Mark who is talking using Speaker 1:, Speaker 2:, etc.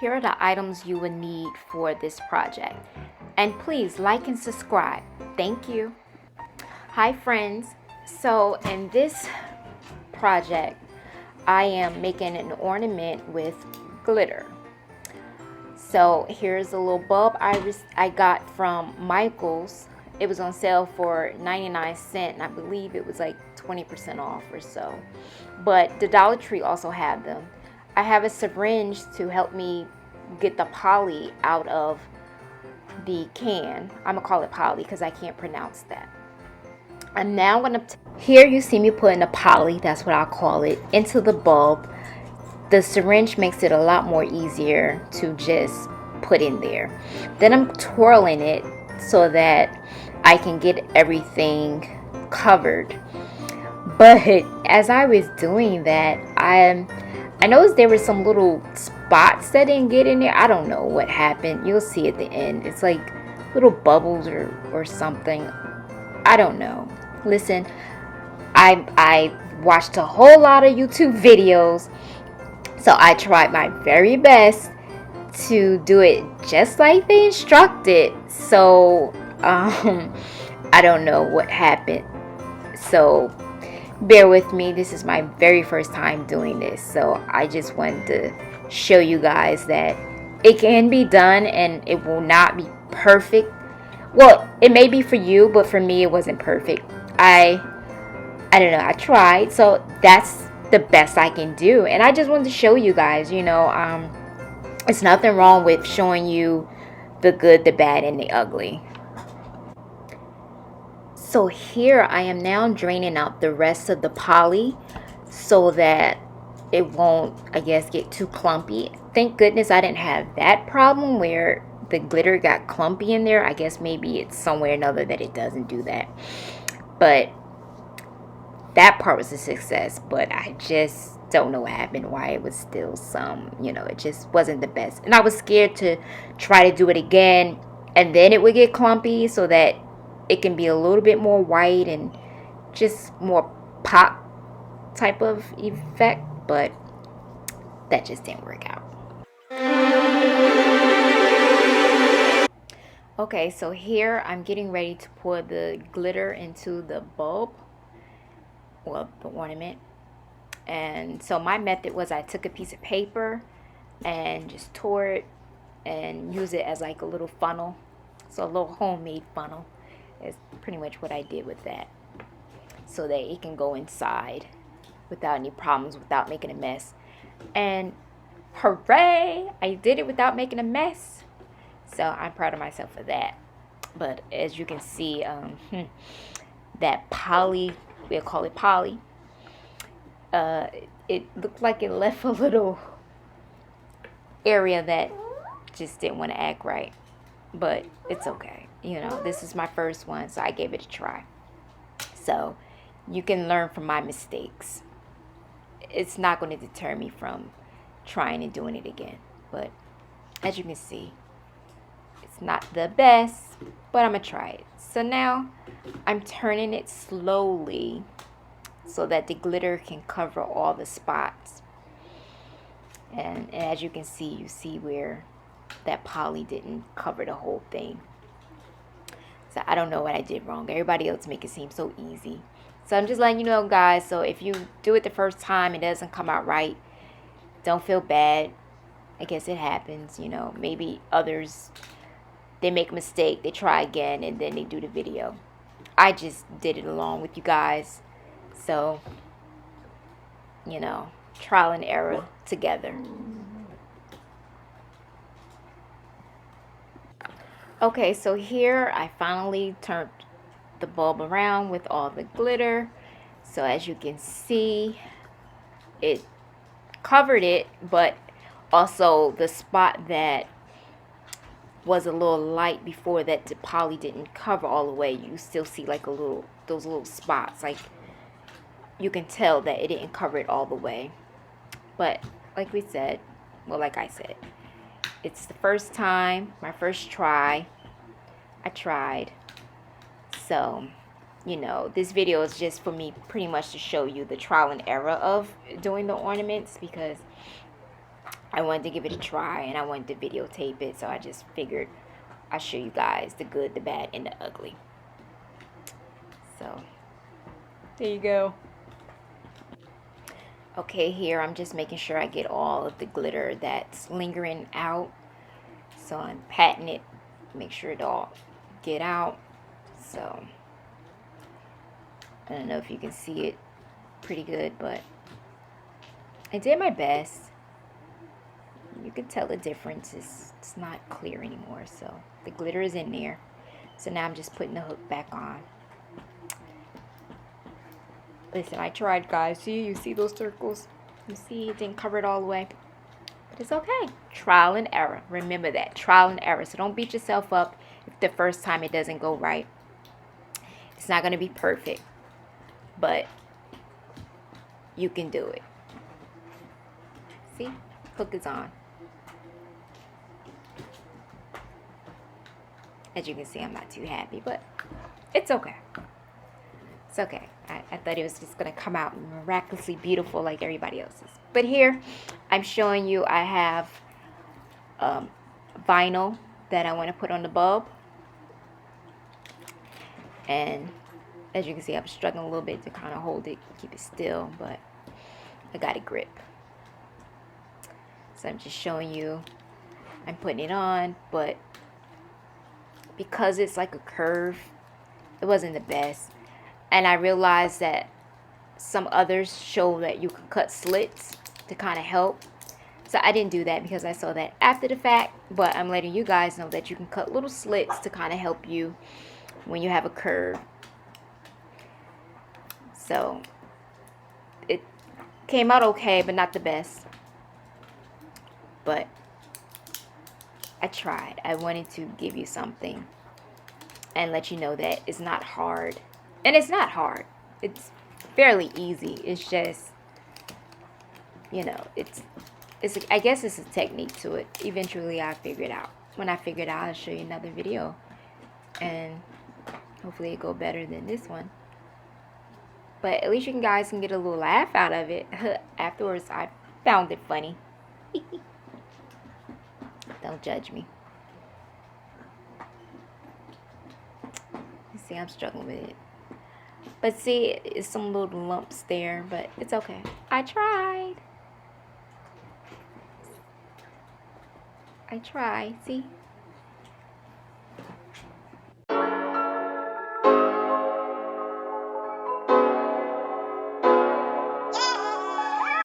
Speaker 1: here are the items you will need for this project. And please like and subscribe. Thank you. Hi friends. So in this project, I am making an ornament with glitter. So here's a little bulb I got from Michaels. It was on sale for 99 cents, and I believe it was like 20% off or so. But the Dollar Tree also had them. I have a syringe to help me get the poly out of the can. I'm gonna call it poly because I can't pronounce that. I'm now gonna here you see me putting the poly, that's what I'll call it, into the bulb. The syringe makes it a lot more easier to just put in there. Then I'm twirling it so that I can get everything covered. But as I was doing that, I noticed there were some little spots that didn't get in there. I don't know what happened. You'll see at the end. It's like little bubbles or something. I don't know. Listen, I watched a whole lot of YouTube videos, so I tried my very best to do it just like they instructed. So I don't know what happened. So bear with me. This is my very first time doing this, so I just wanted to show you guys that it can be done and it will not be perfect. Well, it may be for you, but for me it wasn't perfect. I don't know, I tried, so that's the best I can do, and I just wanted to show you guys, it's nothing wrong with showing you the good, the bad, and the ugly. So here I am now draining out the rest of the poly so that it won't, I guess, get too clumpy. Thank goodness I didn't have that problem where the glitter got clumpy in there. I guess maybe it's somewhere or another that it doesn't do that. But that part was a success, but I just don't know what happened, why it was still some, it just wasn't the best. And I was scared to try to do it again and then it would get clumpy, so that it can be a little bit more white and just more pop type of effect, but that just didn't work out. Okay, so here I'm getting ready to pour the glitter into the bulb, well, the ornament. And so my method was I took a piece of paper and just tore it and use it as like a little funnel. So a little homemade funnel is pretty much what I did with that, so that it can go inside without any problems, without making a mess. And hooray, I did it without making a mess. So I'm proud of myself for that. But as you can see, that poly, we'll call it poly, it looked like it left a little area that just didn't want to act right, but it's okay. This is my first one, so I gave it a try. So you can learn from my mistakes. It's not going to deter me from trying and doing it again, but as you can see, it's not the best, but I'm gonna try it. So now I'm turning it slowly so that the glitter can cover all the spots. And as you can see, you see where that poly didn't cover the whole thing. So I don't know what I did wrong. Everybody else make it seem so easy. So I'm just letting you know, guys. So if you do it the first time, it doesn't come out right, don't feel bad. I guess it happens, maybe others, they make a mistake, they try again, and then they do the video. I just did it along with you guys. So, trial and error together. Okay, so here I finally turned the bulb around with all the glitter. So as you can see, it covered it, but also the spot that was a little light before that the poly didn't cover all the way, you still see like those little spots. Like, you can tell that it didn't cover it all the way. But like I said, it's the first time, my first try. I tried. So, this video is just for me pretty much to show you the trial and error of doing the ornaments, because I wanted to give it a try, and I wanted to videotape it, so I just figured I'll show you guys the good, the bad, and the ugly. So there you go. Okay, here I'm just making sure I get all of the glitter that's lingering out. So I'm patting it, make sure it all get out. So I don't know if you can see it pretty good, but I did my best. You can tell the difference. It's not clear anymore, so the glitter is in there. So now I'm just putting the hook back on. Listen, I tried, guys. See, you see those circles? You see it didn't cover it all the way. But it's okay. Trial and error. Remember that. Trial and error. So don't beat yourself up if the first time it doesn't go right. It's not going to be perfect. But you can do it. See? Hook is on. As you can see, I'm not too happy, but it's okay. It's okay. I thought it was just going to come out miraculously beautiful like everybody else's. But here, I'm showing you I have vinyl that I want to put on the bulb. And as you can see, I'm struggling a little bit to kind of hold it, keep it still, but I got a grip. So I'm just showing you, I'm putting it on, but because it's like a curve, it wasn't the best. And I realized that some others show that you can cut slits to kind of help. So I didn't do that because I saw that after the fact. But I'm letting you guys know that you can cut little slits to kind of help you when you have a curve. So it came out okay, but not the best. But I tried. I wanted to give you something and let you know that it's not hard. And it's not hard. It's fairly easy. It's just, you know, it's I guess it's a technique to it. Eventually I'll figure it out. When I figure it out, I'll show you another video. And hopefully it'll go better than this one. But at least you guys can get a little laugh out of it. Afterwards, I found it funny. Don't judge me. You see, I'm struggling with it. But see, it's some little lumps there, but it's okay. I tried. See?